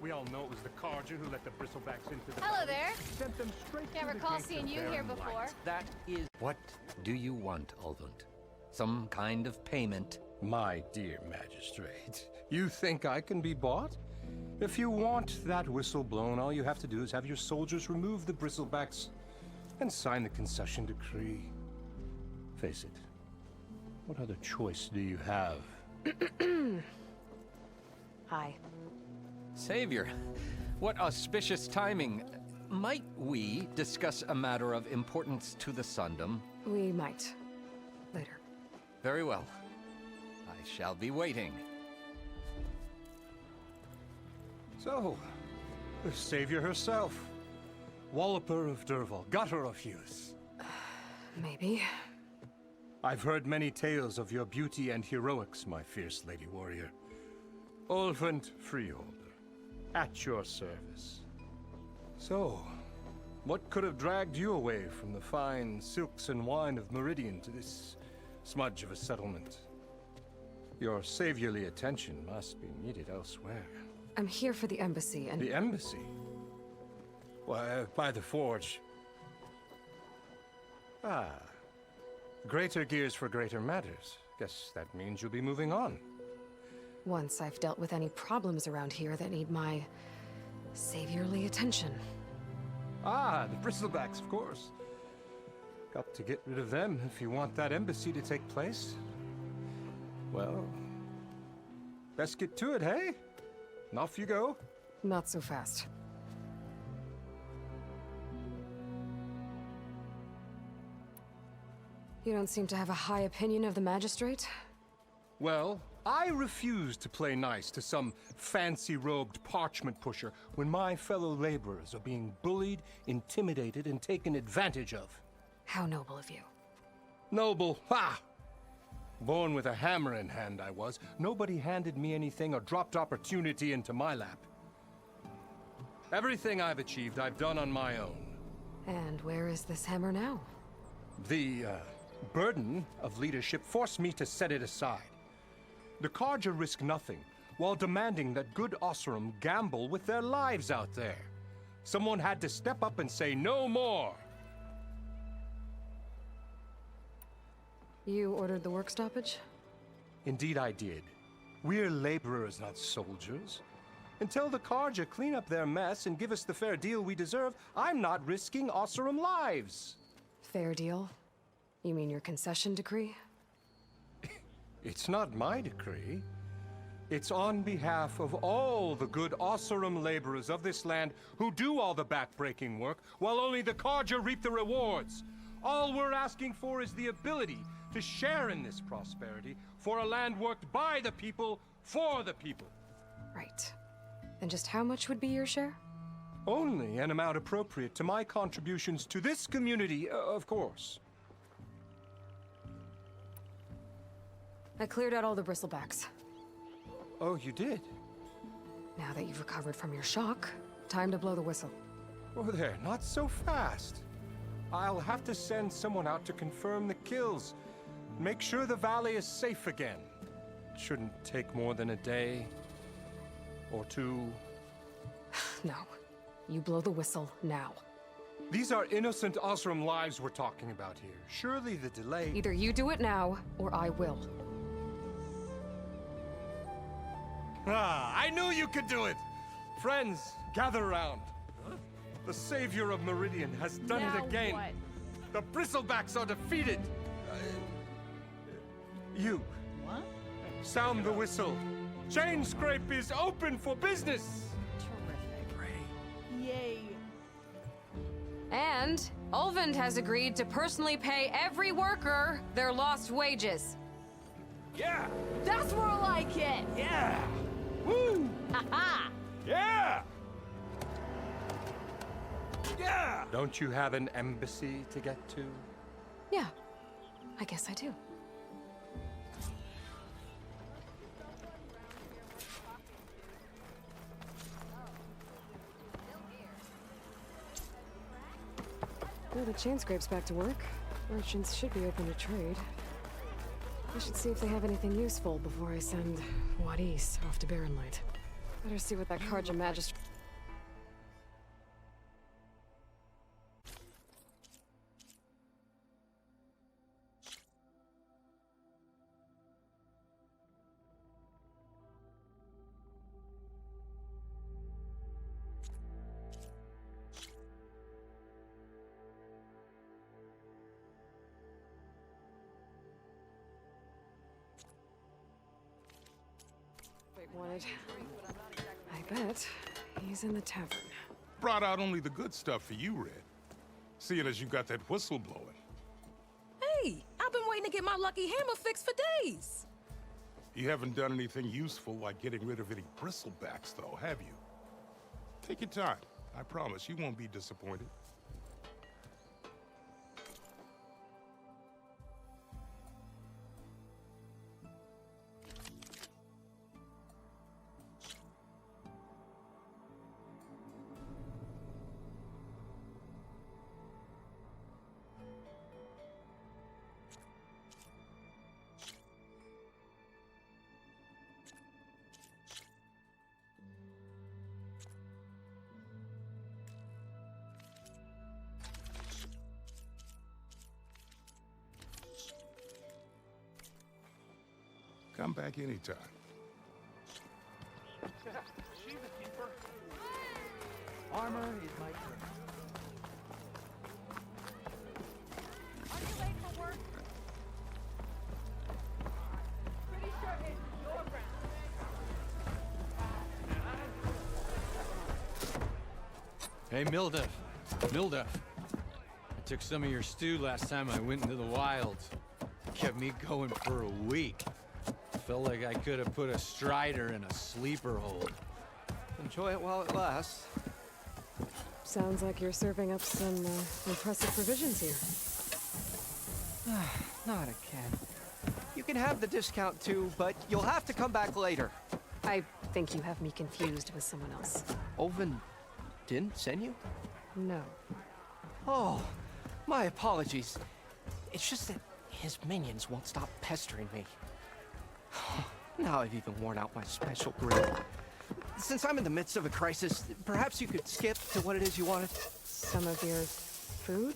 We all know it was the Carja who let the bristlebacks into the... Hello there. Sent them straight Can't through the recall gates seeing of you here Baron before. Light. That is... What do you want, Ulvund? Some kind of payment? My dear magistrate, you think I can be bought? If you want that whistle blown, all you have to do is have your soldiers remove the bristlebacks and sign the concession decree. Face it, what other choice do you have? Hi. Savior, what auspicious timing. Might we discuss a matter of importance to the Sundom? We might. Later. Very well. I shall be waiting. So, the savior herself. Walloper of Derval, gutter of youth. Maybe. I've heard many tales of your beauty and heroics, my fierce lady warrior. Ulvund Freeholder, at your service. So, what could have dragged you away from the fine silks and wine of Meridian to this smudge of a settlement? Your saviorly attention must be needed elsewhere. I'm here for the embassy and... The embassy? Why, by the forge. Ah. Greater gears for greater matters. Guess that means you'll be moving on. Once I've dealt with any problems around here that need my... saviorly attention. Ah, the bristlebacks, of course. Got to get rid of them if you want that embassy to take place. Well, best get to it, hey? And off you go. Not so fast. You don't seem to have a high opinion of the magistrate? Well, I refuse to play nice to some fancy-robed parchment pusher when my fellow laborers are being bullied, intimidated, and taken advantage of. How noble of you. Noble, ha! Born with a hammer in hand, I was. Nobody handed me anything or dropped opportunity into my lap. Everything I've achieved, I've done on my own. And where is this hammer now? The, burden of leadership forced me to set it aside. The Carja risk nothing, while demanding that good Osseram gamble with their lives out there. Someone had to step up and say no more. You ordered the work stoppage? Indeed I did. We're laborers, not soldiers. Until the Carja clean up their mess and give us the fair deal we deserve, I'm not risking Osseram lives. Fair deal? You mean your concession decree? It's not my decree. It's on behalf of all the good Osseram laborers of this land who do all the back-breaking work, while only the Carja reap the rewards. All we're asking for is the ability to share in this prosperity for a land worked by the people, for the people. Right. And just how much would be your share? Only an amount appropriate to my contributions to this community, of course. I cleared out all the bristlebacks. Oh, you did? Now that you've recovered from your shock, time to blow the whistle. Oh, there, not so fast. I'll have to send someone out to confirm the kills. Make sure the valley is safe again. It shouldn't take more than a day or two. No. You blow the whistle now. These are innocent Osram lives we're talking about here. Surely the delay... Either you do it now, or I will. Ah, I knew you could do it! Friends, gather around. The savior of Meridian has done it again. What? The bristlebacks are defeated. You. What? Sound the whistle. Chain Scrape is open for business. Terrific. Yay. And Ulvund has agreed to personally pay every worker their lost wages. Yeah! That's more like it. Yeah! Woo! Ha-ha. Yeah! Yeah! Don't you have an embassy to get to? Yeah, I guess I do. Well, the chain scrape's back to work. Merchants should be open to trade. I should see if they have anything useful before I send Wadis off to Barren Light. Better see what that Carja magistrate. Wanted. I bet he's in the tavern. Brought out only the good stuff for you, Red. Seeing as you got that whistle blowing. Hey, I've been waiting to get my lucky hammer fixed for days. You haven't done anything useful like getting rid of any bristlebacks, though, have you? Take your time. I promise you won't be disappointed. Come back anytime. She the keeper? Armor is my friend. Are you late for work? Pretty sure it's your ground. Hey, Mildef. I took some of your stew last time I went into the wilds. Kept me going for a week. Felt like I could have put a strider in a sleeper hold. Enjoy it while it lasts. Sounds like you're serving up some impressive provisions here. Not again. You can have the discount too, but you'll have to come back later. I think you have me confused with someone else. Oven didn't send you? No. Oh, my apologies. It's just that his minions won't stop pestering me. Now I've even worn out my special grill. Since I'm in the midst of a crisis, perhaps you could skip to what it is you wanted? Some of your food?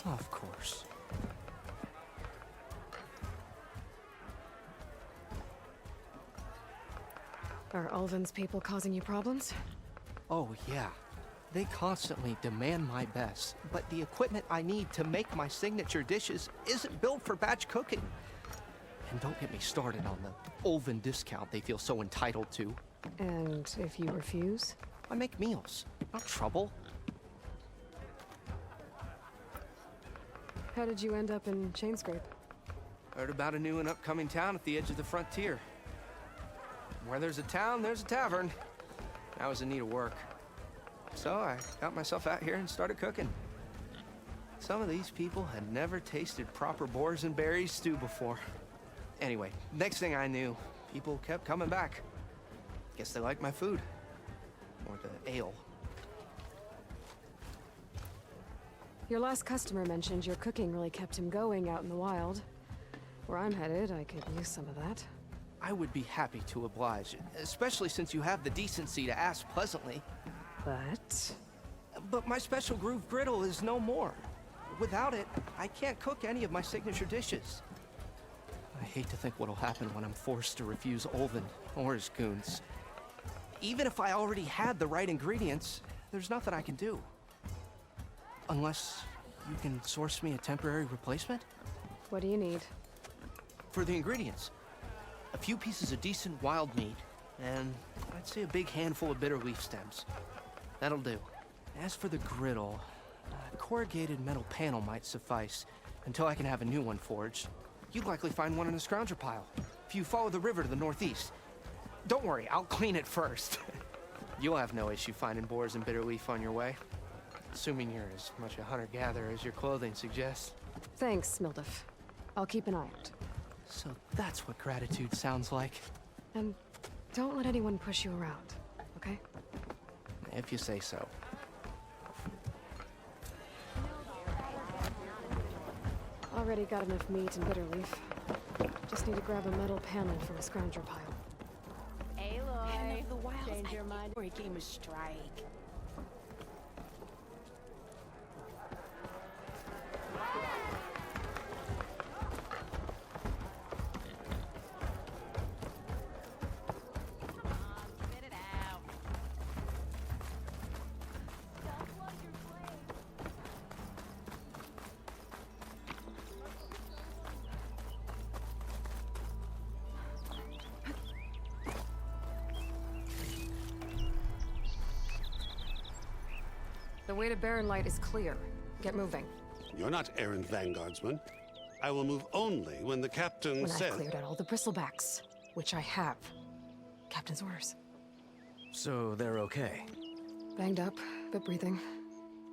Of course. Are Ulvin's people causing you problems? Oh, yeah. They constantly demand my best, but the equipment I need to make my signature dishes isn't built for batch cooking. And don't get me started on the Ulvin discount they feel so entitled to. And if you refuse? I make meals, not trouble. How did you end up in Chainscrape? Heard about a new and upcoming town at the edge of the frontier. Where there's a town, there's a tavern. I was in need of work. So I got myself out here and started cooking. Some of these people had never tasted proper boars and berries stew before. Anyway, next thing I knew, people kept coming back. Guess they liked my food. Or the ale. Your last customer mentioned your cooking really kept him going out in the wild. Where I'm headed, I could use some of that. I would be happy to oblige, especially since you have the decency to ask pleasantly. But my special groove griddle is no more. Without it, I can't cook any of my signature dishes. I hate to think what'll happen when I'm forced to refuse Ulvin or his goons. Even if I already had the right ingredients, there's nothing I can do. Unless you can source me a temporary replacement? What do you need? For the ingredients, a few pieces of decent wild meat, and I'd say a big handful of bitter leaf stems. That'll do. As for the griddle, a corrugated metal panel might suffice until I can have a new one forged. You'd likely find one in a scrounger pile, if you follow the river to the northeast. Don't worry, I'll clean it first. You'll have no issue finding boars and bitter leaf on your way. Assuming you're as much a hunter-gatherer as your clothing suggests. Thanks, Mildef. I'll keep an eye out. So that's what gratitude sounds like. And don't let anyone push you around, okay? If you say so. Already got enough meat and bitter leaf. Just need to grab a metal panel from a scrounger pile. Aloy. The wilds your mind or a game of strike. The way to Barren Light is clear. Get moving. You're not errand vanguardsman. I will move only when the captain When says... I've cleared out all the bristlebacks, which I have. Captain's orders. So they're okay. Banged up, but breathing.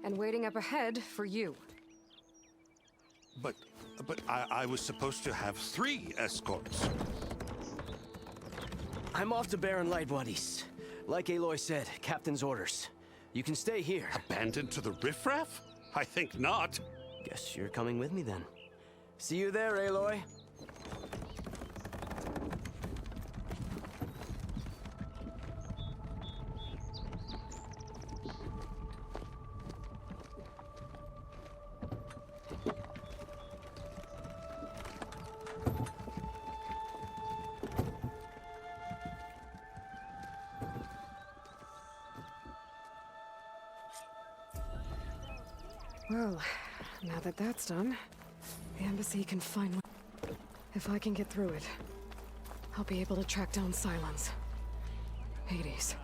And waiting up ahead for you. But I was supposed to have 3 escorts. I'm off to Barren Light, buddies. Like Aloy said, Captain's orders. You can stay here. Abandoned to the riffraff? I think not. Guess you're coming with me then. See you there, Aloy. Well, now that that's done, the embassy can finally... If I can get through it, I'll be able to track down Silence. Hades.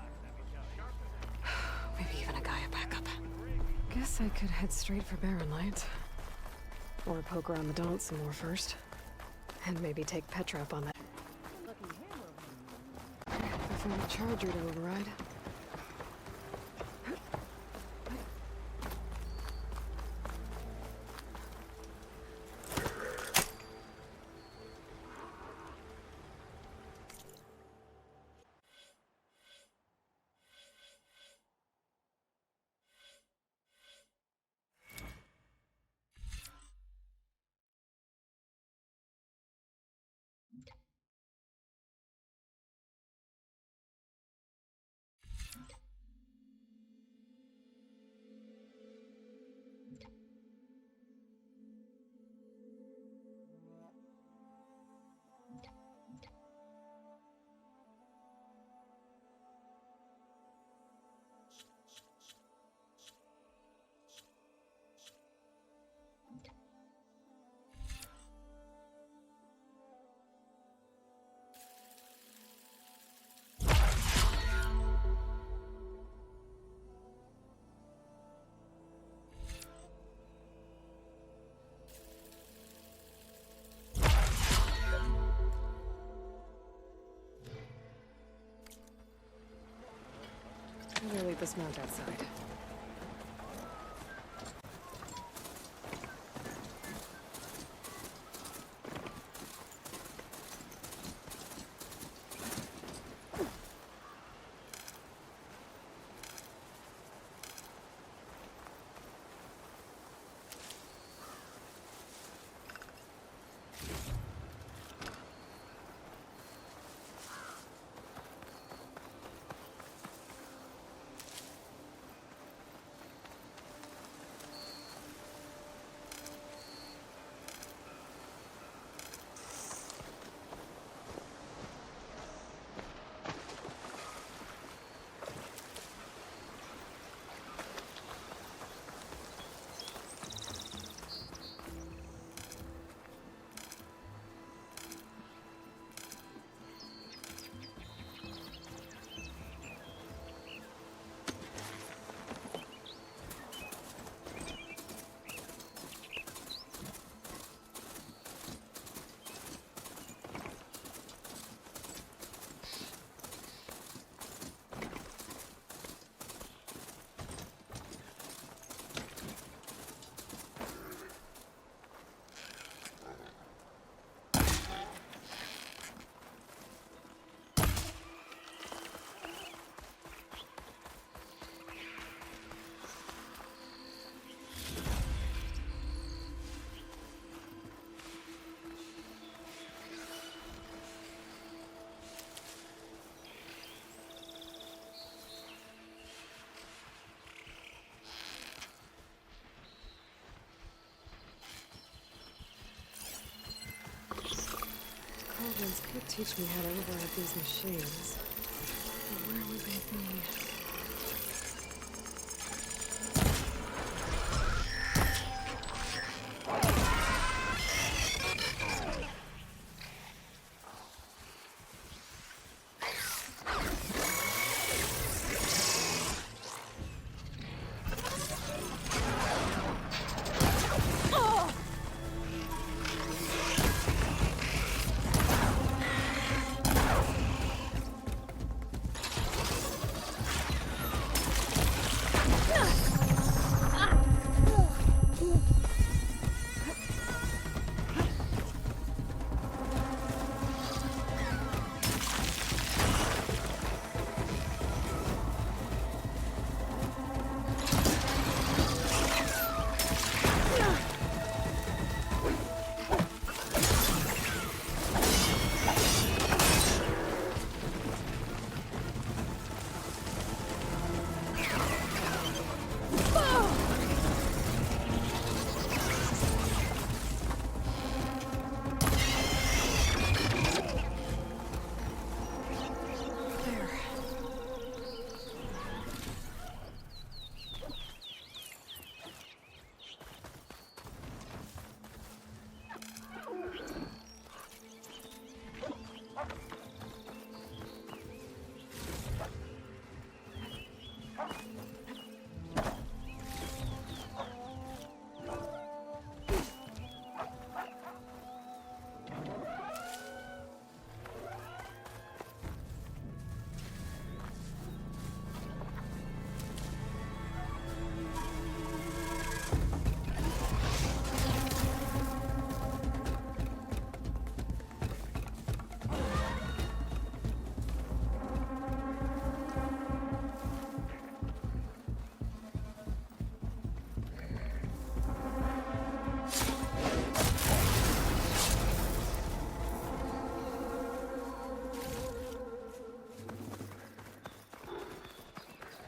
Maybe even a Gaia backup. Guess I could head straight for Barren Light. Or poke around the Daunt some more first. And maybe take Petra up on that. Before the Charger to override. I'll leave this mount outside. teach me how to override these machines. But where would they be?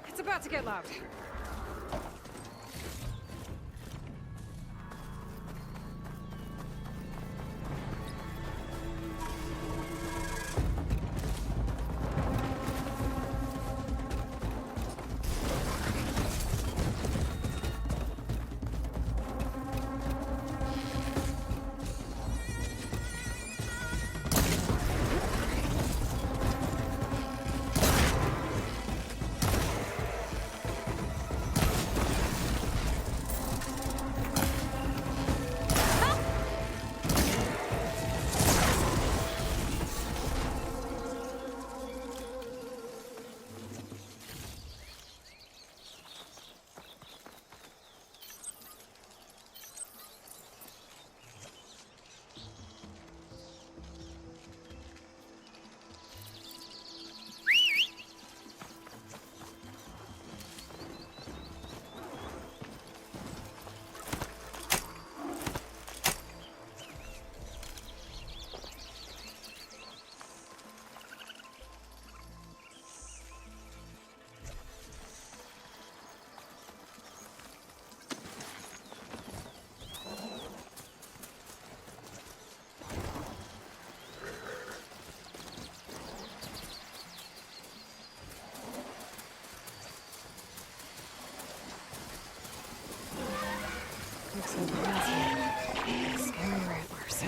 It's about to get loud. Looks like that's scary rattlers.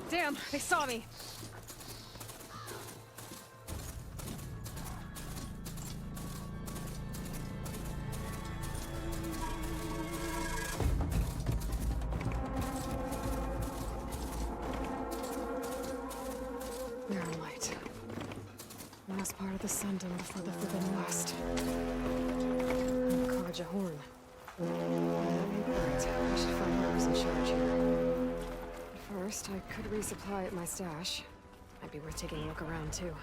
Damn, they saw me. There the Sundom before the Forbidden West. Carja Horn. Right, I should find whoever's in charge here. But first, I could resupply at my stash. Might be worth taking a look around, too.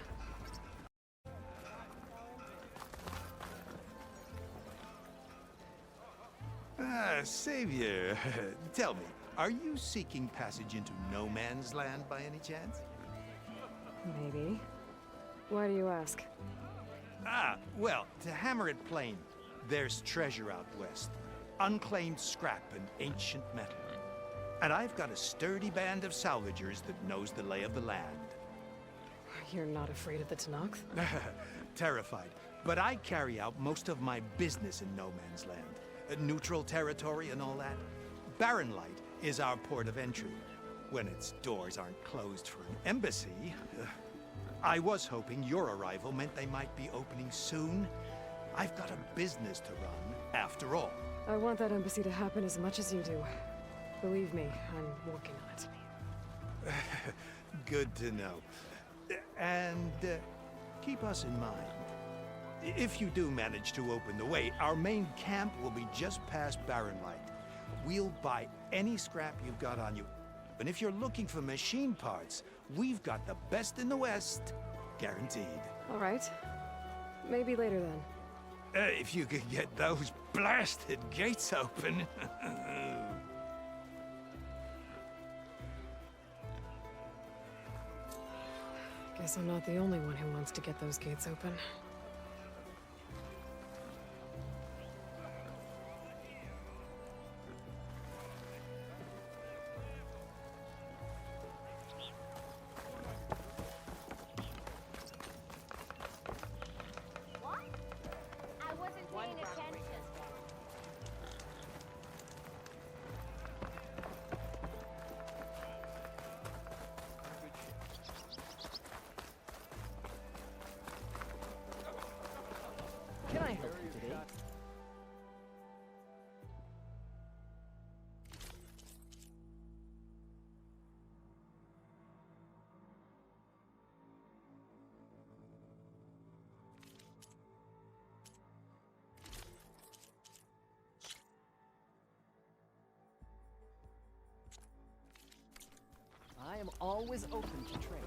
Savior, tell me, are you seeking passage into no man's land by any chance? Maybe. Why do you ask? Well, to hammer it plain, there's treasure out west. Unclaimed scrap and ancient metal. And I've got a sturdy band of salvagers that knows the lay of the land. You're not afraid of the Tenakth? Terrified. But I carry out most of my business in no man's land. Neutral territory and all that. Barren Light is our port of entry, when its doors aren't closed for an embassy. I was hoping your arrival meant they might be opening soon. I've got a business to run, after all. I want that embassy to happen as much as you do. Believe me, I'm working on it. Good to know. And keep us in mind. If you do manage to open the way, our main camp will be just past Barren Light. We'll buy any scrap you've got on you. And if you're looking for machine parts, we've got the best in the West. Guaranteed. All right. Maybe later then. If you could get those blasted gates open. Guess I'm not the only one who wants to get those gates open. Can I help you today? I am always open to trade.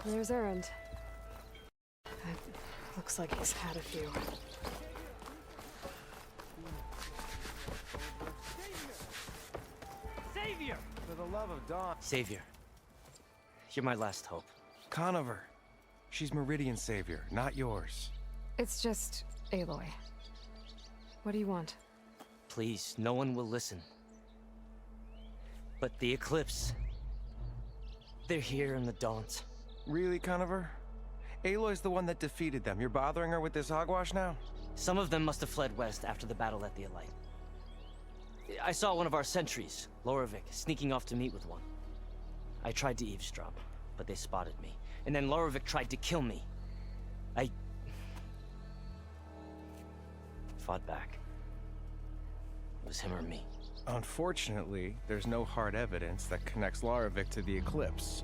There's Errand. Looks like he's had a few. Savior! For the love of Dawn. Savior. You're my last hope. Conover. She's Meridian's savior, not yours. It's just Aloy. What do you want? Please, no one will listen. But the Eclipse... they're here in the Daunt. Really, Conover? Aloy's the one that defeated them. You're bothering her with this hogwash now? Some of them must have fled west after the battle at the Elite. I saw one of our sentries, Lorovic, sneaking off to meet with one. I tried to eavesdrop, but they spotted me. And then Lorovic tried to kill me. I... fought back. It was him or me. Unfortunately, there's no hard evidence that connects Lorovic to the Eclipse.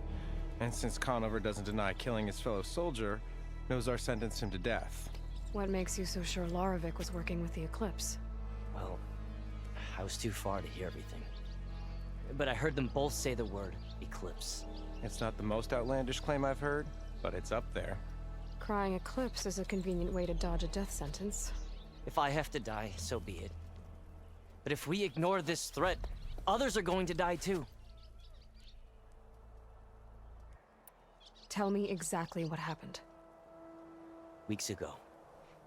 And since Conover doesn't deny killing his fellow soldier, Nozar sentenced him to death. What makes you so sure Lorovic was working with the Eclipse? Well, I was too far to hear everything. But I heard them both say the word Eclipse. It's not the most outlandish claim I've heard, but it's up there. Crying Eclipse is a convenient way to dodge a death sentence. If I have to die, so be it. But if we ignore this threat, others are going to die too. Tell me exactly what happened. Weeks ago,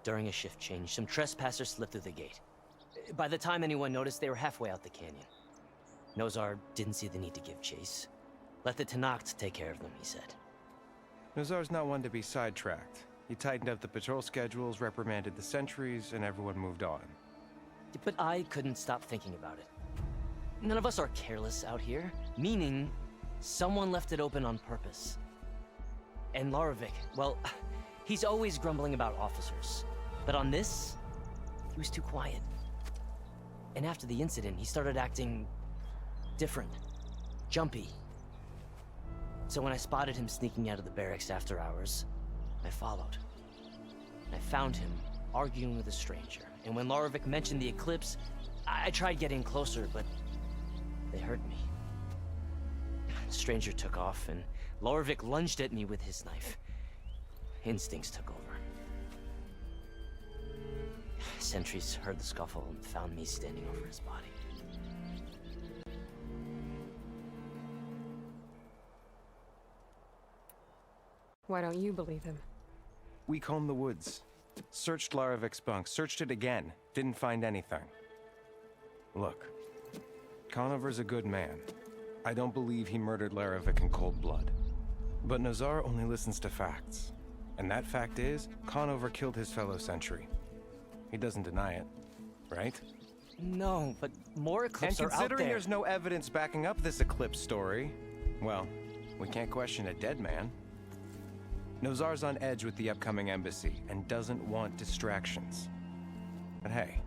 during a shift change, some trespassers slipped through the gate. By the time anyone noticed, they were halfway out the canyon. Nozar didn't see the need to give chase. Let the Tenakth take care of them, he said. Nozar's not one to be sidetracked. He tightened up the patrol schedules, reprimanded the sentries, and everyone moved on. But I couldn't stop thinking about it. None of us are careless out here, meaning someone left it open on purpose. And Lorovic, well, he's always grumbling about officers. But on this, he was too quiet. And after the incident, he started acting different, jumpy. So when I spotted him sneaking out of the barracks after hours, I followed. I found him arguing with a stranger. And when Larovic mentioned the eclipse, I tried getting closer, but they heard me. The stranger took off, and Larovic lunged at me with his knife. Instincts took over. Sentries heard the scuffle and found me standing over his body. Why don't you believe him? We combed the woods, searched Larovic's bunk, searched it again, didn't find anything. Look, Conover's a good man. I don't believe he murdered Larovic in cold blood. But Nazar only listens to facts. And that fact is, Conover killed his fellow sentry. He doesn't deny it, right? No, but more eclipses are out there. And considering there's no evidence backing up this eclipse story, well, we can't question a dead man. Nozar's on edge with the upcoming embassy and doesn't want distractions. But hey,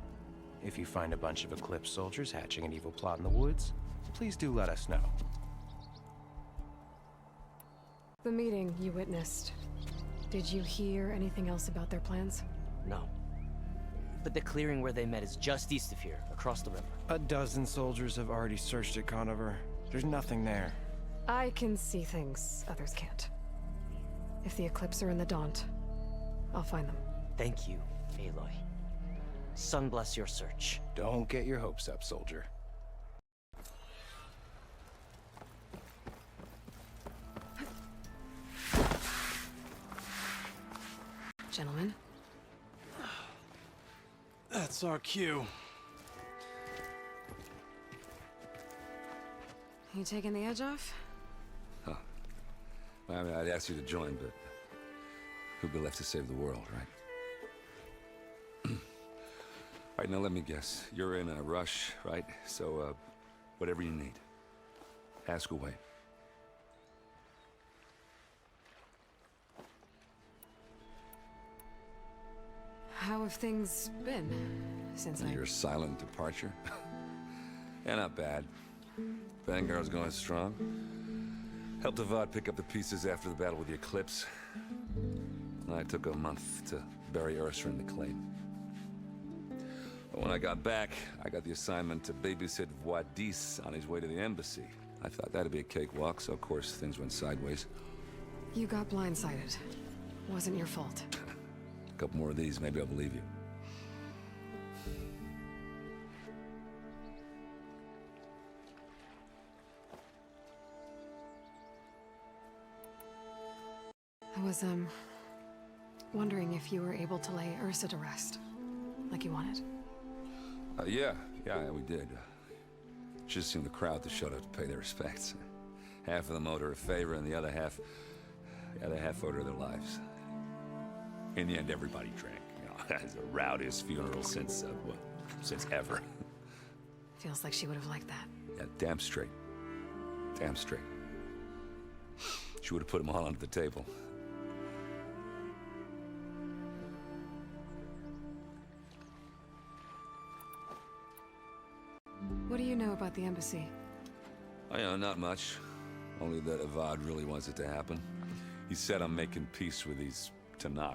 if you find a bunch of Eclipse soldiers hatching an evil plot in the woods, please do let us know. The meeting you witnessed. Did you hear anything else about their plans? No. But the clearing where they met is just east of here, across the river. A dozen soldiers have already searched it, Conover. There's nothing there. I can see things others can't. If the Eclipse are in the Daunt, I'll find them. Thank you, Aloy. Sun bless your search. Don't get your hopes up, soldier. Gentlemen. That's our cue. You taking the edge off? Huh. I mean, I'd ask you to join, but who'd be left to save the world, right? All right, now let me guess. You're in a rush, right? So, whatever you need, ask away. How have things been since Your silent departure? Yeah, not bad. Vanguard's going strong. Helped Avad pick up the pieces after the battle with the Eclipse. I took a month to bury Ursa in the claim. But when I got back, I got the assignment to babysit Wadis on his way to the embassy. I thought that'd be a cakewalk, so of course things went sideways. You got blindsided. Wasn't your fault. A couple more of these, maybe I'll believe you. I was, wondering if you were able to lay Ursa to rest, like you wanted. Yeah, we did. Just seemed the crowd that showed up to pay their respects. Half of them owed her a favor, and the other half owed her their lives. In the end, everybody drank. You know, it's the rowdiest funeral since ever. Feels like she would have liked that. Yeah, damn straight. Damn straight. She would have put them all under the table. What do you know about the embassy? Oh, yeah, not much. Only that Avad really wants it to happen. He said I'm making peace with these Tenakth.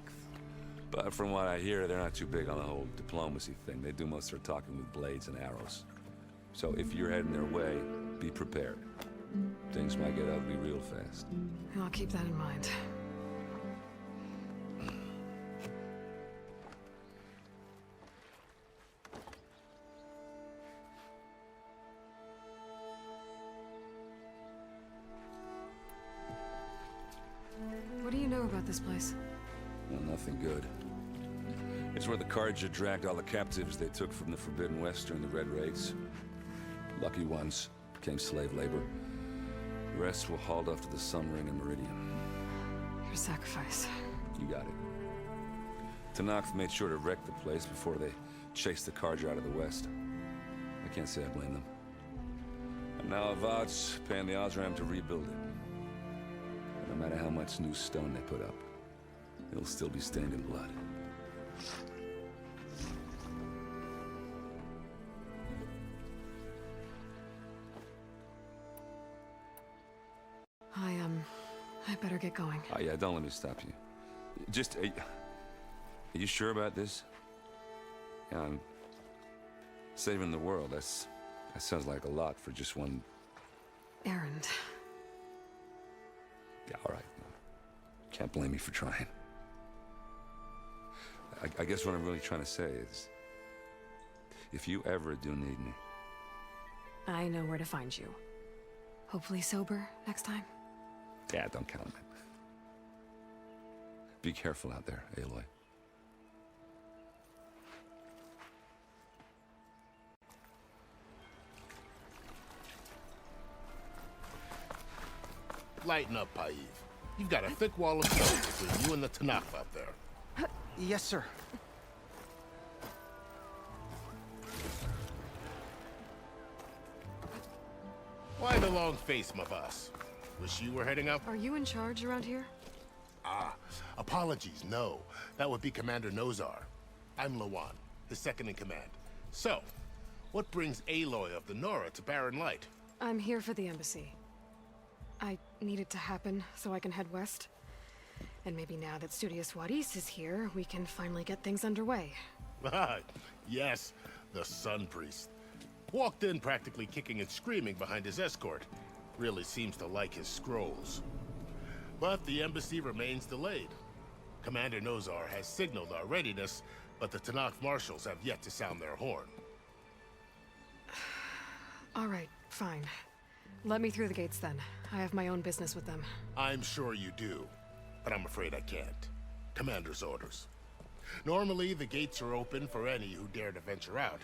But from what I hear, they're not too big on the whole diplomacy thing. They do most of their talking with blades and arrows. So if you're heading their way, be prepared. Things might get ugly real fast. I'll keep that in mind. What do you know about this place? Well, nothing good. It's where the Carja dragged all the captives they took from the Forbidden West during the Red Raids. Lucky ones became slave labor. The rest were hauled off to the Sun Ring and Meridian. Your sacrifice. You got it. Tenakth made sure to wreck the place before they chased the Carja out of the West. I can't say I blame them. And now Avad's paying the Osram to rebuild it. No matter how much new stone they put up, it'll still be stained in blood. I better get going. Oh, yeah, don't let me stop you. Just, are you sure about this? Yeah, I'm saving the world. That sounds like a lot for just one... Errand. Yeah, all right. Can't blame me for trying. I guess what I'm really trying to say is, if you ever do need me... I know where to find you. Hopefully sober next time. Yeah, don't count on it. Be careful out there, Aloy. Lighten up, Paiv. You've got a thick wall of smoke between you and the Tanakh out there. Yes, sir. Why the long face, my boss? Wish you were heading up? Are you in charge around here? Ah, apologies, no. That would be Commander Nozar. I'm Lawan, his second in command. So, what brings Aloy of the Nora to Barren Light? I'm here for the embassy. I need it to happen so I can head west. And maybe now that Studious Wadis is here, we can finally get things underway. Yes, the Sun Priest. Walked in practically kicking and screaming behind his escort. Really seems to like his scrolls. But the embassy remains delayed. Commander Nozar has signaled our readiness, but the Tanakh marshals have yet to sound their horn. All right, fine. Let me through the gates then. I have my own business with them. I'm sure you do, but I'm afraid I can't. Commander's orders. Normally, the gates are open for any who dare to venture out.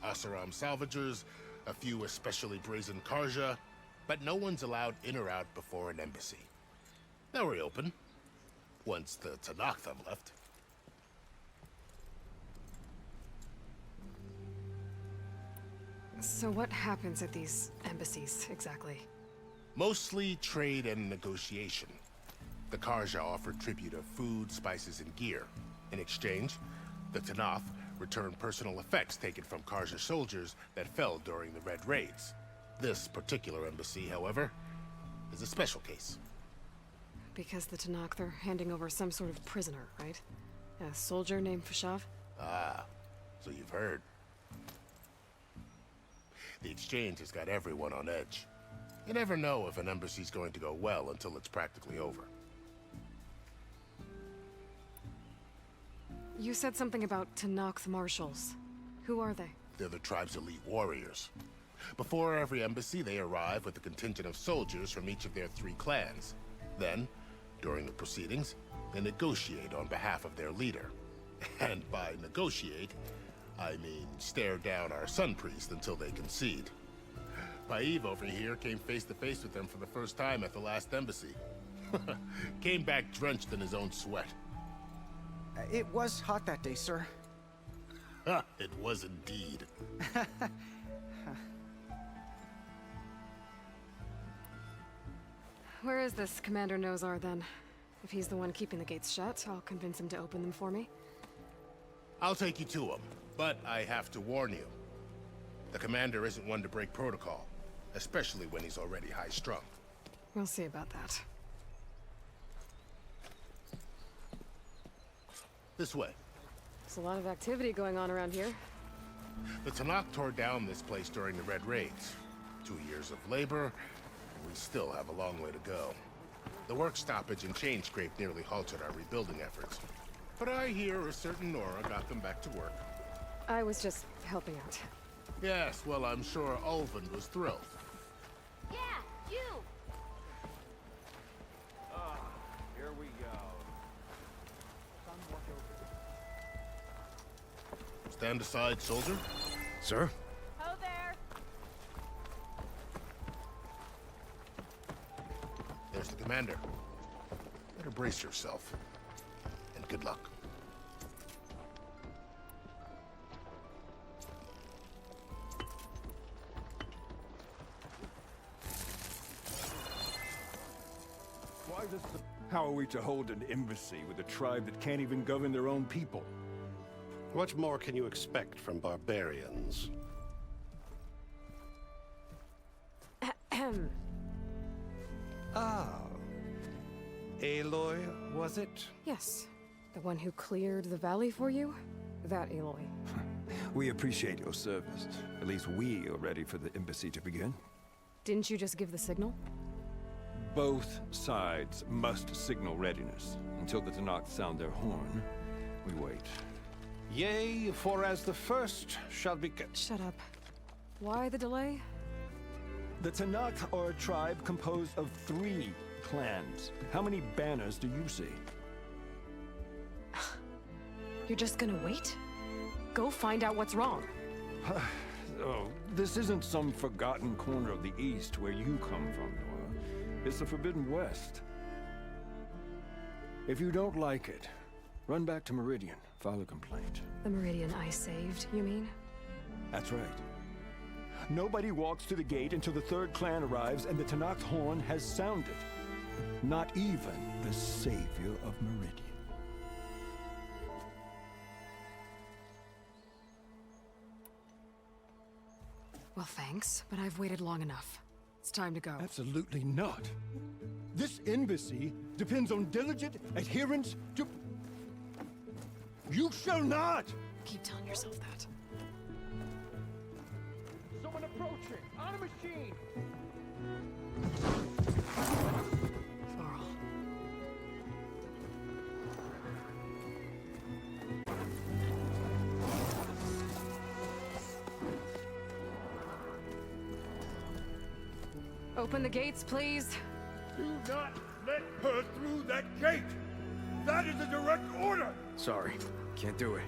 Asaram salvagers, a few especially brazen Karja, but no one's allowed in or out before an embassy. They'll reopen, once the Tanakh have left. So what happens at these embassies, exactly? Mostly trade and negotiation. The Karja offer tribute of food, spices, and gear. In exchange, the Tanakh return personal effects taken from Karja soldiers that fell during the Red Raids. This particular embassy, however, is a special case. Because the Tanakh, they're handing over some sort of prisoner, right? A soldier named Fashav? Ah, so you've heard. The exchange has got everyone on edge. You never know if an embassy's going to go well until it's practically over. You said something about Tanakh marshals. Who are they? They're the tribe's elite warriors. Before every embassy, they arrive with a contingent of soldiers from each of their 3 clans. Then, during the proceedings, they negotiate on behalf of their leader. And by negotiate, I mean stare down our Sun Priest until they concede. Paiv over here came face to face with them for the first time at the last embassy. Came back drenched in his own sweat. It was hot that day, sir. It was indeed. Where is this Commander Nozar, then? If he's the one keeping the gates shut, I'll convince him to open them for me. I'll take you to him, but I have to warn you. The commander isn't one to break protocol, especially when he's already high-strung. We'll see about that. This way. There's a lot of activity going on around here. The Tanakh tore down this place during the Red Raids. 2 years of labor, and we still have a long way to go. The work stoppage and chain scrape nearly halted our rebuilding efforts. But I hear a certain Nora got them back to work. I was just helping out. Yes, well, I'm sure Ulvund was thrilled. Yeah, you! Here we go. Stand aside, soldier. Sir? Ho there! There's the commander. Better brace yourself. And good luck. Why does the... How are we to hold an embassy with a tribe that can't even govern their own people? What more can you expect from barbarians? Aloy, was it? Yes. The one who cleared the valley for you? That Aloy. We appreciate your service. At least we are ready for the embassy to begin. Didn't you just give the signal? Both sides must signal readiness. Until the Tenakth sound their horn, we wait. Yea, for as the first shall be... Shut up. Why the delay? The Tenakth are a tribe composed of 3 clans. How many banners do you see? You're just gonna wait? Go find out what's wrong. Oh, this isn't some forgotten corner of the East where you come from, Nora. It's the Forbidden West. If you don't like it, run back to Meridian, file a complaint. The Meridian I saved, you mean? That's right. Nobody walks to the gate until the 3rd clan arrives and the Tenakth horn has sounded. Not even the savior of Meridian. Well, thanks, but I've waited long enough. It's time to go. Absolutely not. This embassy depends on diligent adherence to... You shall not! Keep telling yourself that. Someone approaching! On a machine! Varl. Open the gates, please. Do not let her through that gate! That is a direct order! Sorry, can't do it.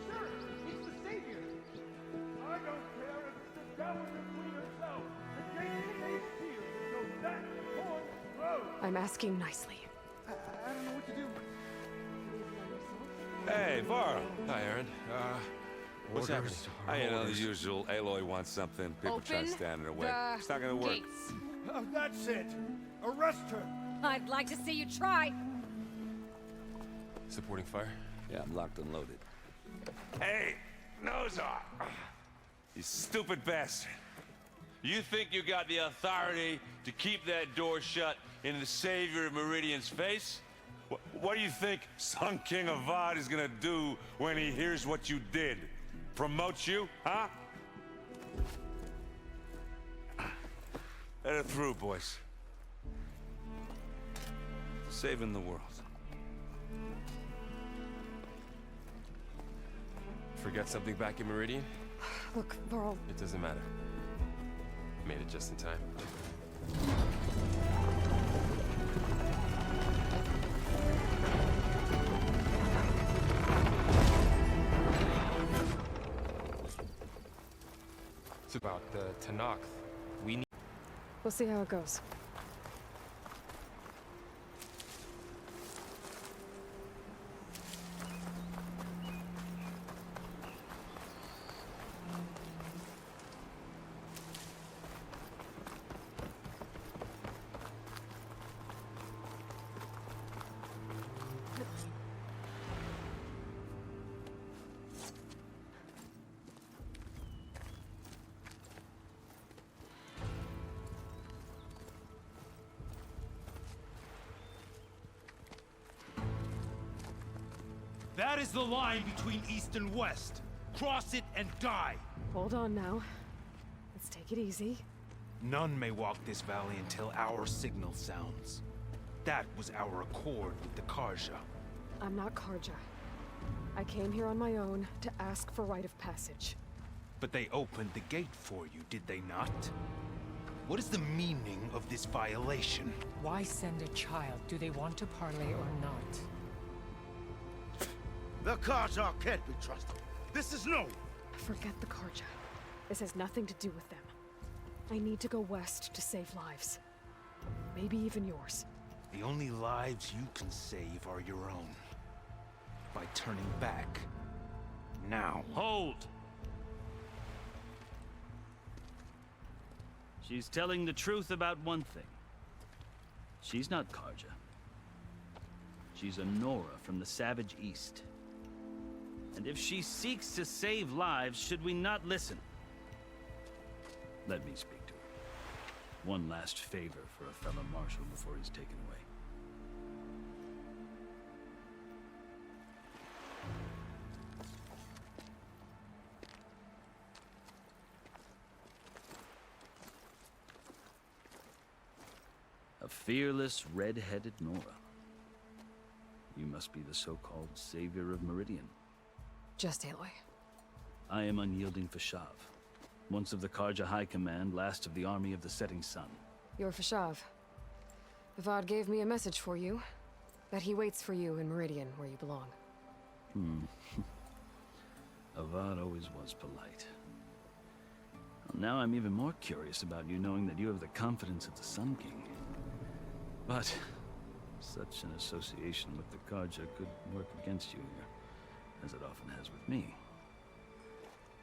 Sir, it's the Savior! I don't care if it's the Dowager Queen herself! The gate remains sealed until that horn blows! I'm asking nicely. I don't know what to do. Hey, Varl. Hi, Aaron. What's happening? You know, the usual. Aloy wants something. People try to stand in her way. It's not gonna work. Gates. That's it! Arrest her! I'd like to see you try. Supporting fire? Yeah, I'm locked and loaded. Hey, Nozar! You stupid bastard. You think you got the authority to keep that door shut in the savior of Meridian's face? What do you think Sun King Avad is gonna do when he hears what you did? Promote you, huh? Let her through, boys. Saving the world. Forget something back in Meridian? Look, Varl. It doesn't matter. Made it just in time. It's about the Tenakth. We need... We'll see how it goes. That is the line between East and West. Cross it and die. Hold on now. Let's take it easy. None may walk this valley until our signal sounds. That was our accord with the Karja. I'm not Karja. I came here on my own to ask for rite of passage. But they opened the gate for you, did they not? What is the meaning of this violation? Why send a child? Do they want to parley or not? The Karja can't be trusted. This is no... Forget the Karja. This has nothing to do with them. I need to go west to save lives. Maybe even yours. The only lives you can save are your own. By turning back. Now. Hold! She's telling the truth about one thing. She's not Karja. She's a Nora from the Savage East. And if she seeks to save lives, should we not listen? Let me speak to her. One last favor for a fellow marshal before he's taken away. A fearless, red-headed Nora. You must be the so-called savior of Meridian. Just Aloy. I am unyielding Fashav, once of the Karja High Command, last of the army of the setting sun. You're Fashav. Avad gave me a message for you. That he waits for you in Meridian, where you belong. Avad always was polite. Well, now I'm even more curious about you knowing that you have the confidence of the Sun King. But such an association with the Karja could work against you here, as it often has with me.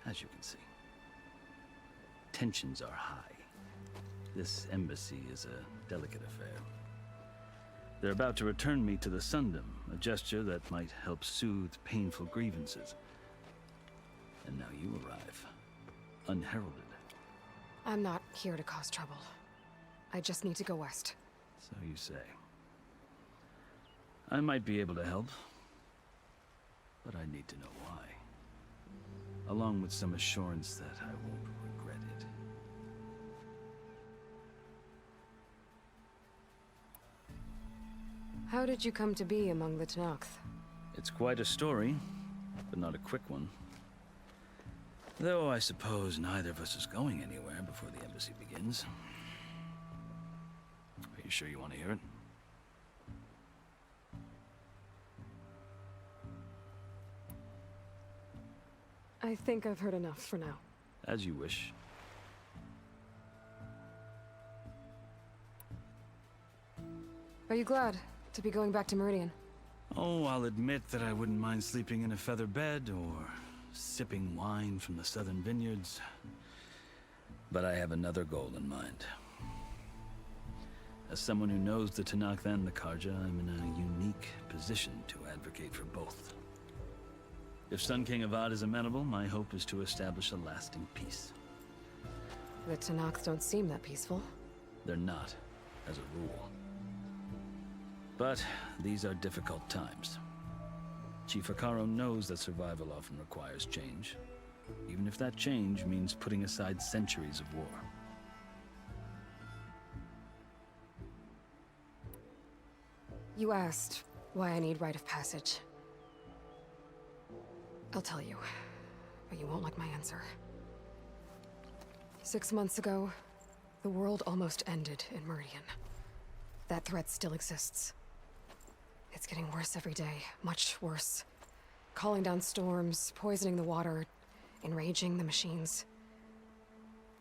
As you can see, tensions are high. This embassy is a delicate affair. They're about to return me to the Sundom, a gesture that might help soothe painful grievances. And now you arrive, unheralded. I'm not here to cause trouble. I just need to go west. So you say. I might be able to help, but I need to know why. Along with some assurance that I won't regret it. How did you come to be among the Tenakth? It's quite a story, but not a quick one. Though I suppose neither of us is going anywhere before the embassy begins. Are you sure you want to hear it? I think I've heard enough for now. As you wish. Are you glad to be going back to Meridian? Oh, I'll admit that I wouldn't mind sleeping in a feather bed or sipping wine from the southern vineyards. But I have another goal in mind. As someone who knows the Tenakth and the Karja, I'm in a unique position to advocate for both. If Sun King Avad is amenable, my hope is to establish a lasting peace. The Tenakth don't seem that peaceful. They're not, as a rule. But these are difficult times. Chief Hekarro knows that survival often requires change, even if that change means putting aside centuries of war. You asked why I need rite of passage. I'll tell you, but you won't like my answer. 6 months ago, the world almost ended in Meridian. That threat still exists. It's getting worse every day, much worse. Calling down storms, poisoning the water, enraging the machines.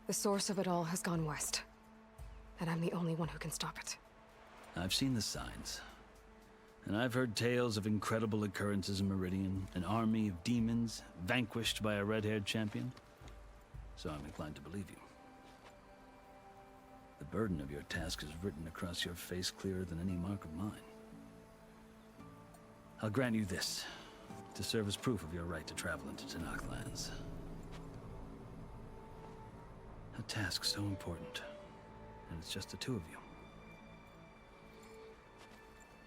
The source of it all has gone west, and I'm the only one who can stop it. I've seen the signs. And I've heard tales of incredible occurrences in Meridian, an army of demons vanquished by a red-haired champion. So I'm inclined to believe you. The burden of your task is written across your face clearer than any mark of mine. I'll grant you this, to serve as proof of your right to travel into Tenakth lands. A task so important, and it's just the two of you.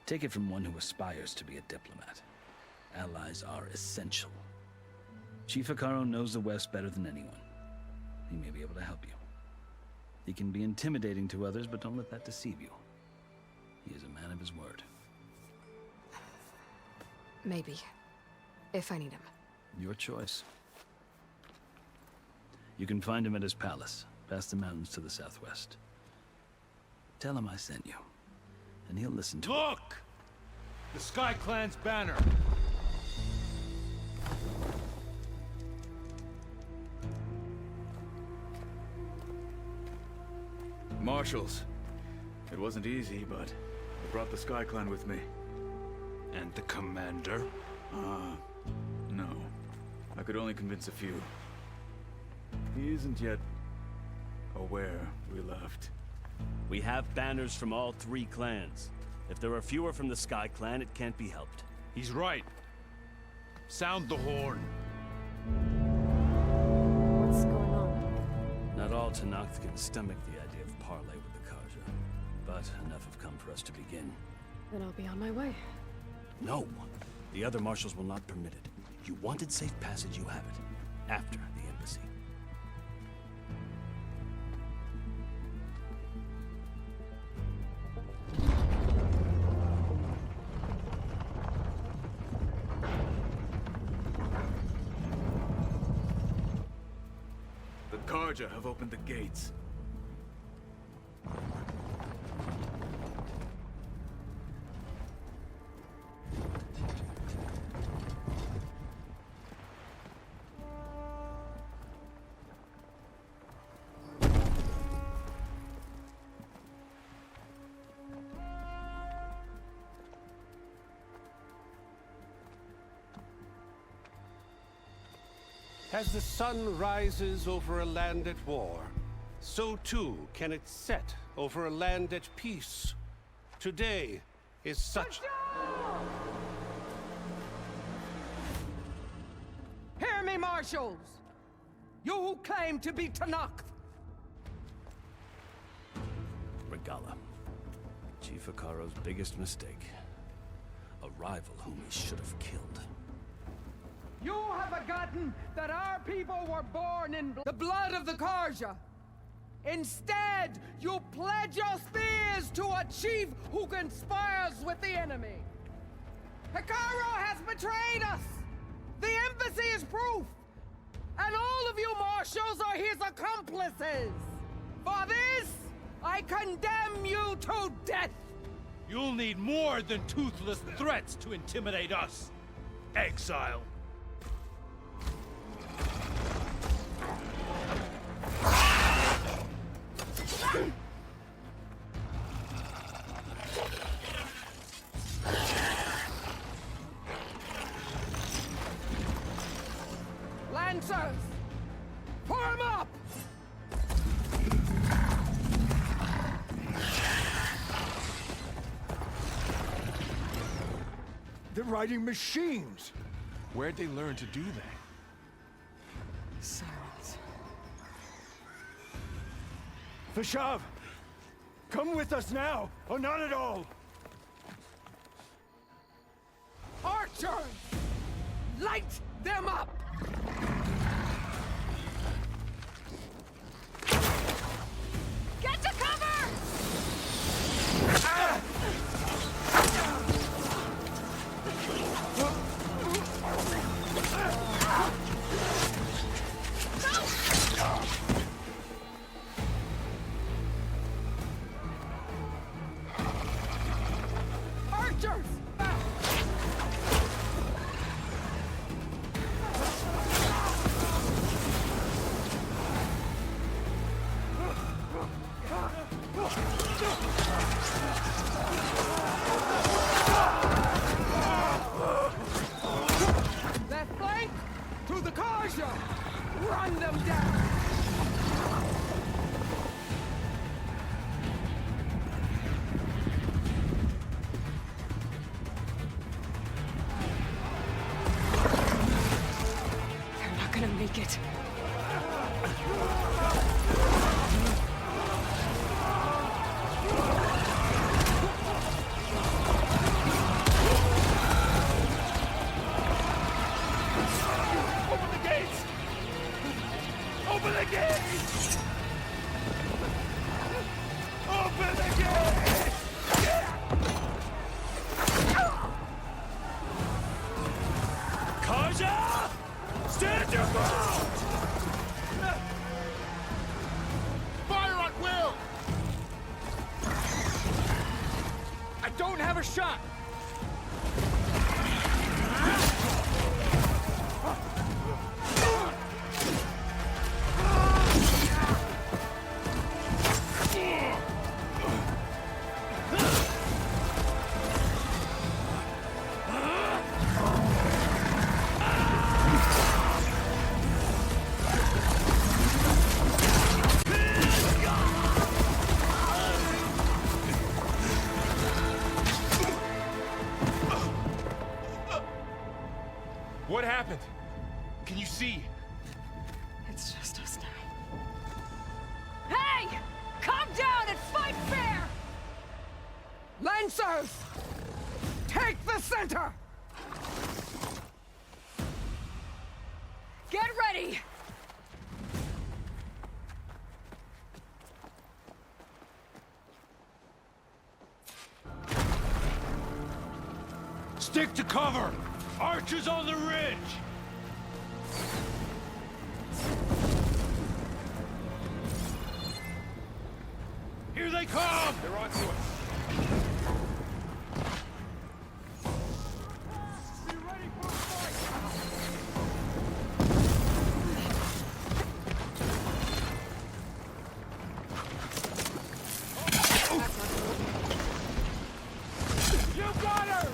Take it from one who aspires to be a diplomat. Allies are essential. Chief Hekarro knows the West better than anyone. He may be able to help you. He can be intimidating to others, but don't let that deceive you. He is a man of his word. Maybe. If I need him. Your choice. You can find him at his palace, past the mountains to the southwest. Tell him I sent you, and he'll listen to Look! The Sky Clan's banner! Marshals. It wasn't easy, but I brought the Sky Clan with me. And the commander? No. I could only convince a few. He isn't yet aware we left. We have banners from all 3 clans. If there are fewer from the Sky Clan, it can't be helped. He's right. Sound the horn. What's going on? Not all Tenakth can stomach the idea of parley with the Karja, but enough have come for us to begin. Then I'll be on my way. No! The other marshals will not permit it. You wanted safe passage, you have it. After the embassy. The Karja have opened the gates. As the sun rises over a land at war, so too can it set over a land at peace. Today is such... Hear me, marshals! You who claim to be Tanakhth! Regala. Chief Akaro's biggest mistake. A rival whom he should have killed. You have forgotten that our people were born in the blood of the Karja. Instead, you pledge your spears to a chief who conspires with the enemy. Akaro has betrayed us! The embassy is proof! And all of you marshals are his accomplices! For this, I condemn you to death! You'll need more than toothless threats to intimidate us, exile. Lancers! Form up! They're riding machines! Where'd they learn to do that? Silence. Vashav! Come with us now, or not at all! Archers! Light them up! Get to cover! Archers! Left flank to the Karja! Run them down! They're not gonna make it. Open the gates! Open the gates! Open the gates! Karja! Stand your ground! Fire at will! I don't have a shot! Lancers! Take the center! Get ready! Stick to cover! Archers on the ridge! Here they come! They're on to us. Be ready for a fight! You got her!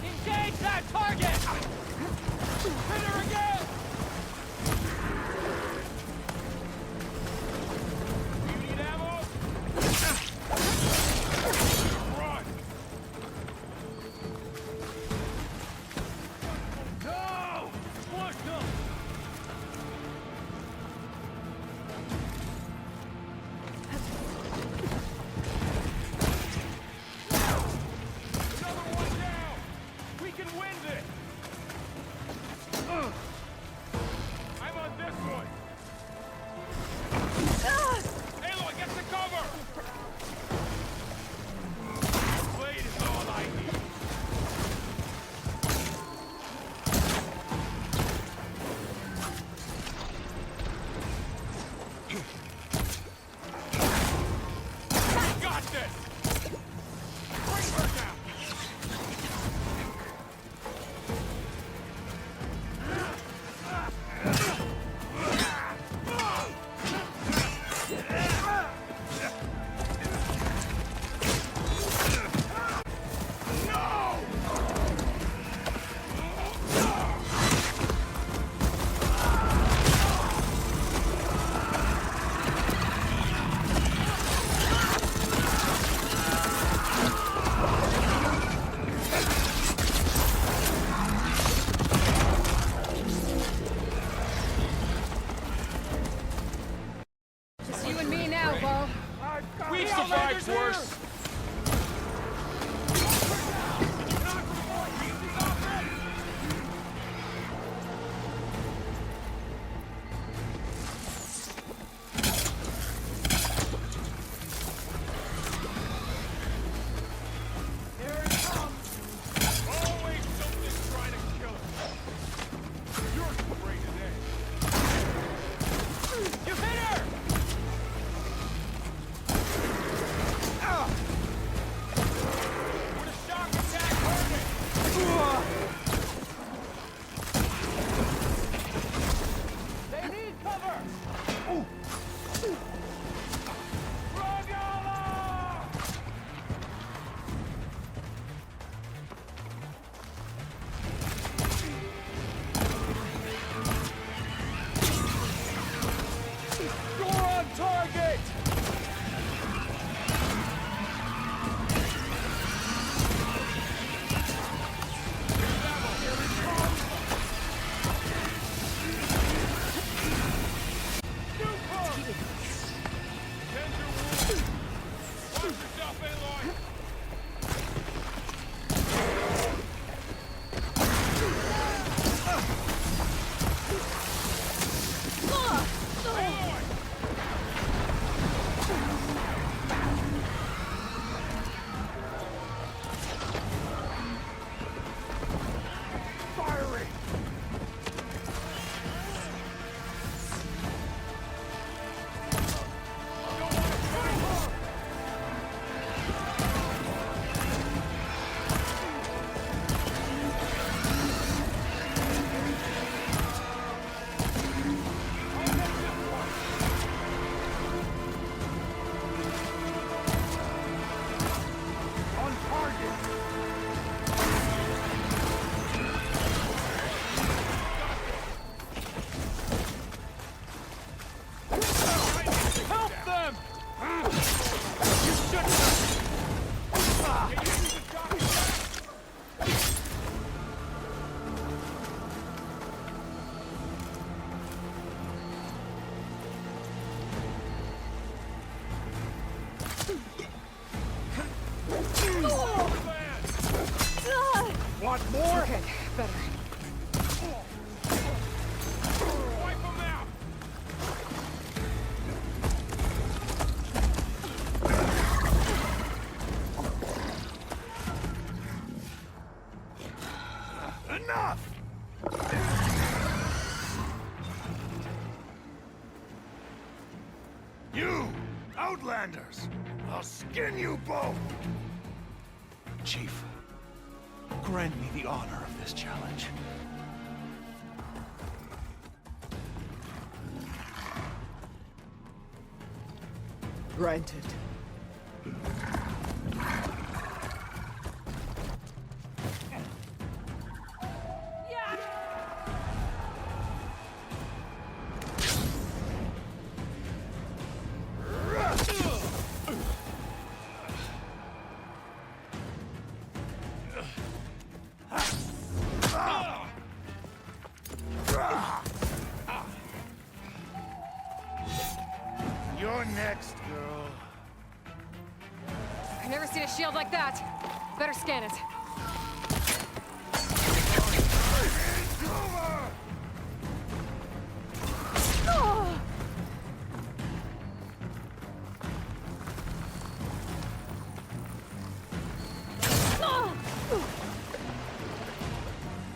Engage that target! Hit her again! You need ammo? Run! No! Push them! Another one down! We can win this! Want more? Okay, better. Wipe them out! Enough! You, Outlanders! I'll skin you both! Chief, grant me the honor of this challenge. Granted. You're next, girl. I've never seen a shield like that. Better scan it.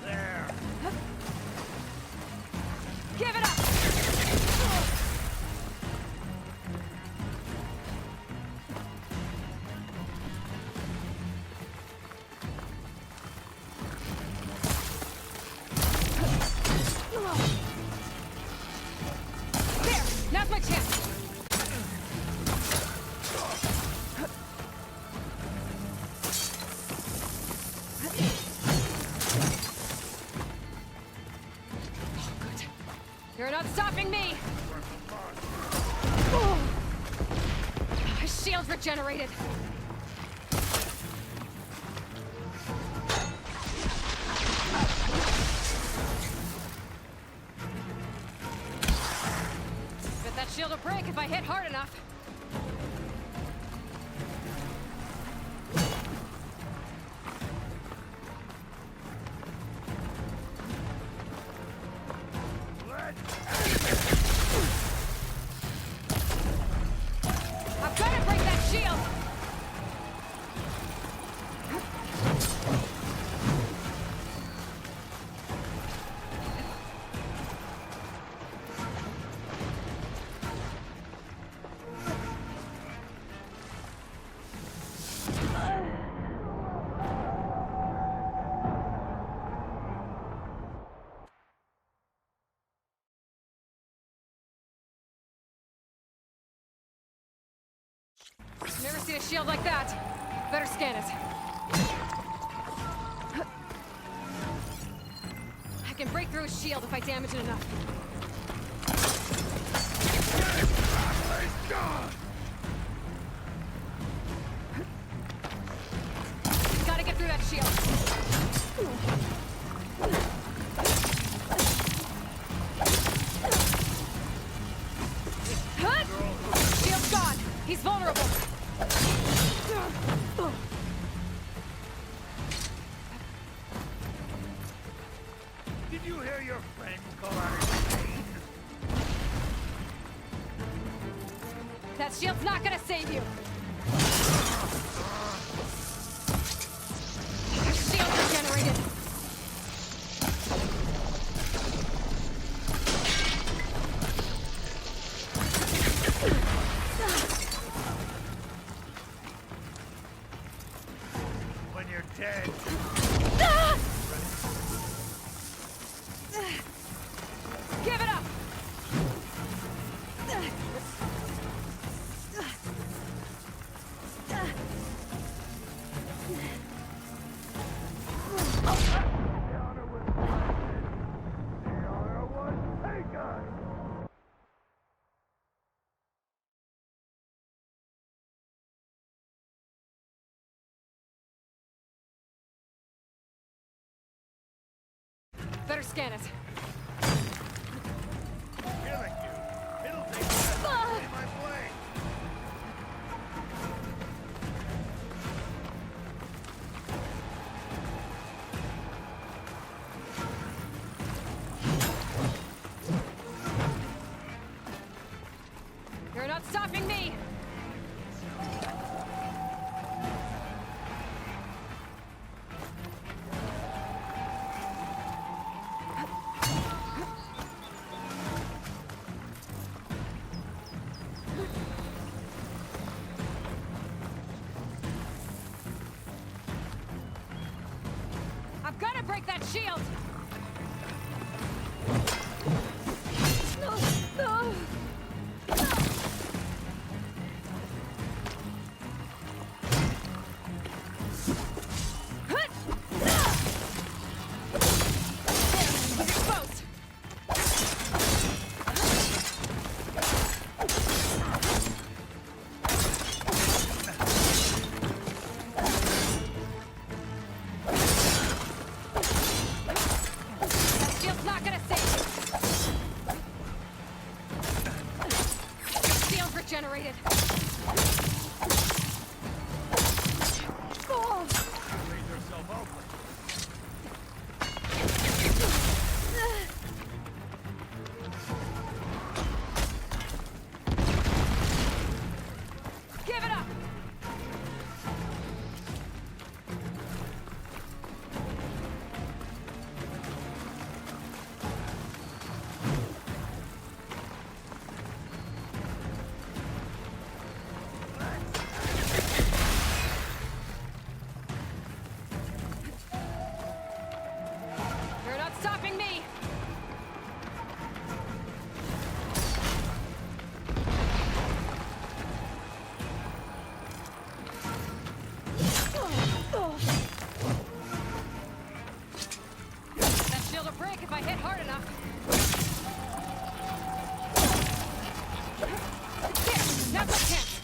There. Give it up! There! Now's my chance! You're not stopping me! His shield's regenerated. Bet that shield will break if I hit hard enough. I've got to break that shield! Never seen a shield like that. Better scan it. I can break through his shield if I damage it enough. Gotta get through that shield. Shield's gone. He's vulnerable. Did you hear your friend call out his name? That shield's not gonna save you. Shield regenerated. When you're dead. Give it up. Better scan it. Killing you. It'll take less to lay my blade. break that shield! Generated. Give it up. You're not stopping me. That shield will break if I hit hard enough. There, now's my chance.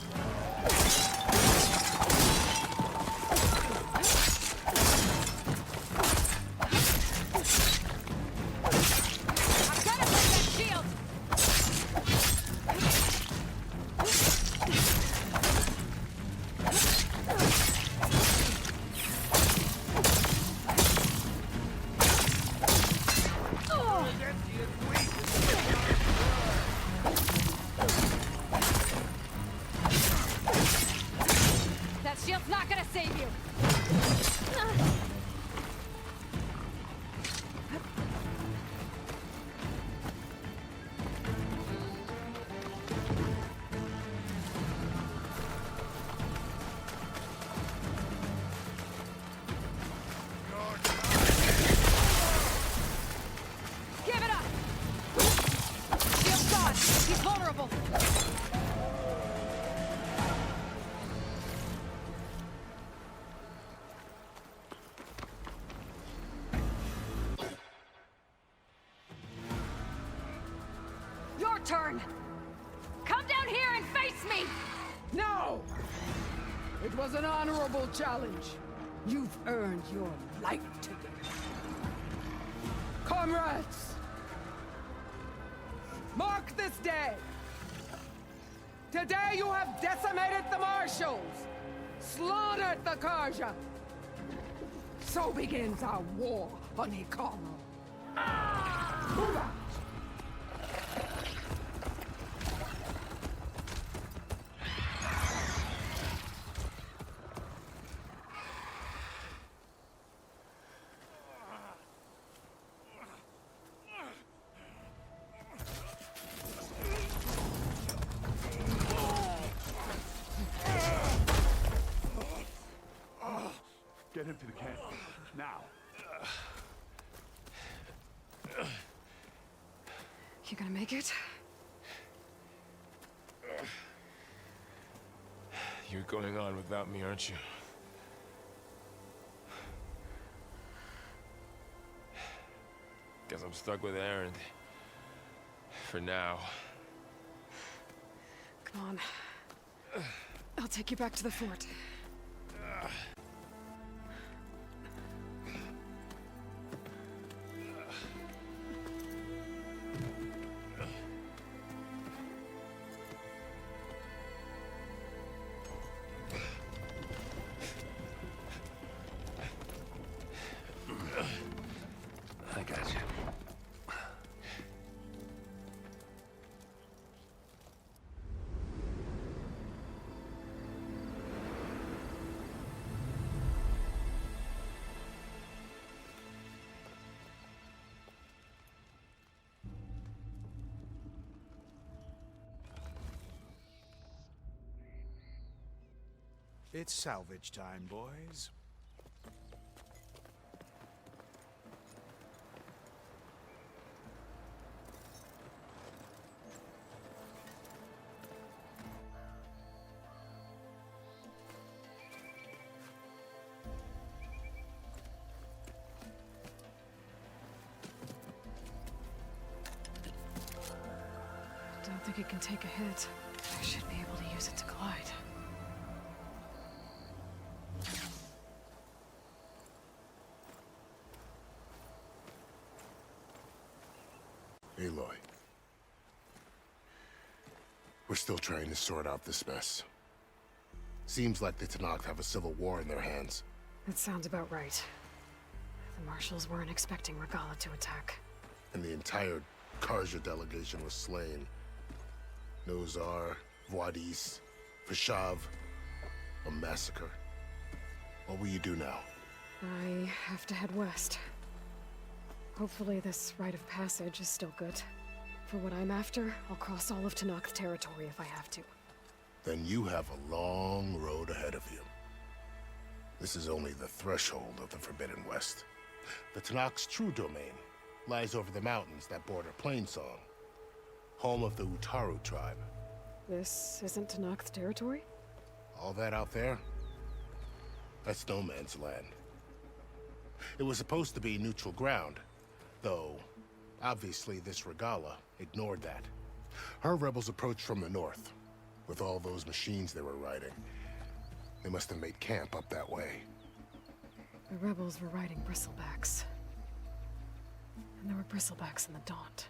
I've got to break that shield. That shield's not gonna save you. Give it up. Shield's gone. He's vulnerable. Your turn. Come down here and face me. No! It was an honorable challenge. You've earned your life today. Comrades! Mark this day! Today you have decimated the marshals, slaughtered the Karja. So begins our war on Hikaru. Move out! Get him to the camp. Now. You gonna make it? You're going on without me, aren't you? Guess I'm stuck with Aaron. For now. Come on. I'll take you back to the fort. I got you. It's salvage time, boys. It can take a hit. I should be able to use it to glide. Aloy. We're still trying to sort out this mess. Seems like the Tenakth have a civil war in their hands. That sounds about right. The marshals weren't expecting Regala to attack. And the entire Karja delegation was slain. Nozar, Voidis, Vashav. A massacre. What will you do now? I have to head west. Hopefully this rite of passage is still good. For what I'm after, I'll cross all of Tenakth territory if I have to. Then you have a long road ahead of you. This is only the threshold of the Forbidden West. The Tenakth's true domain lies over the mountains that border Plainsong, home of the Utaru tribe. This isn't Tenakth territory? All that out there? That's no man's land. It was supposed to be neutral ground, though obviously this Regala ignored that. Her rebels approached from the north, with all those machines they were riding. They must have made camp up that way. The rebels were riding bristlebacks. And there were bristlebacks in the Daunt.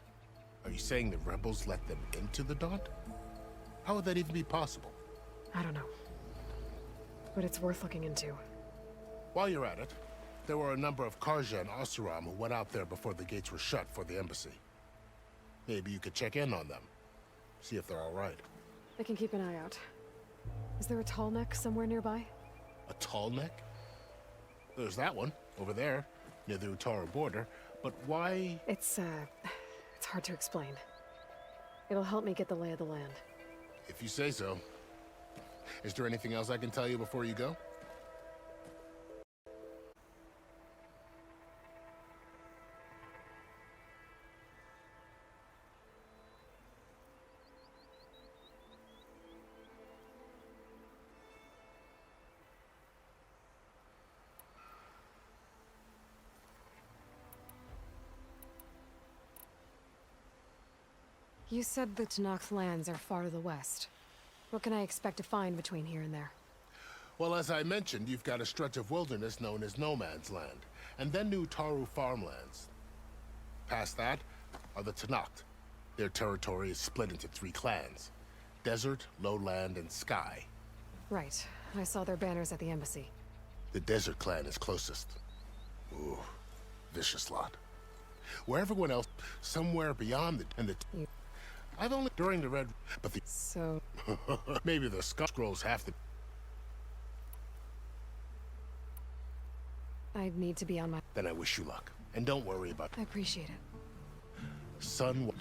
Are you saying the rebels let them into the Daunt? How would that even be possible? I don't know. But it's worth looking into. While you're at it, there were a number of Karja and Oseram who went out there before the gates were shut for the embassy. Maybe you could check in on them. See if they're all right. I can keep an eye out. Is there a tall neck somewhere nearby? A tall neck? There's that one, over there, near the Utaru border. But why? It's hard to explain. It'll help me get the lay of the land. If you say so. Is there anything else I can tell you before you go? You said the Tenakth lands are far to the west. What can I expect to find between here and there? Well, as I mentioned, you've got a stretch of wilderness known as No Man's Land, and then new Utaru farmlands. Past that are the Tenakth. Their territory is split into 3 clans: Desert, Lowland, and Sky. Right. I saw their banners at the embassy. The Desert clan is closest. Ooh, vicious lot. Where everyone else, somewhere beyond the... I've only during the Red... But the... So... Maybe the Scrolls have to... I need to be on my... Then I wish you luck. And don't worry about... I appreciate it. Sun...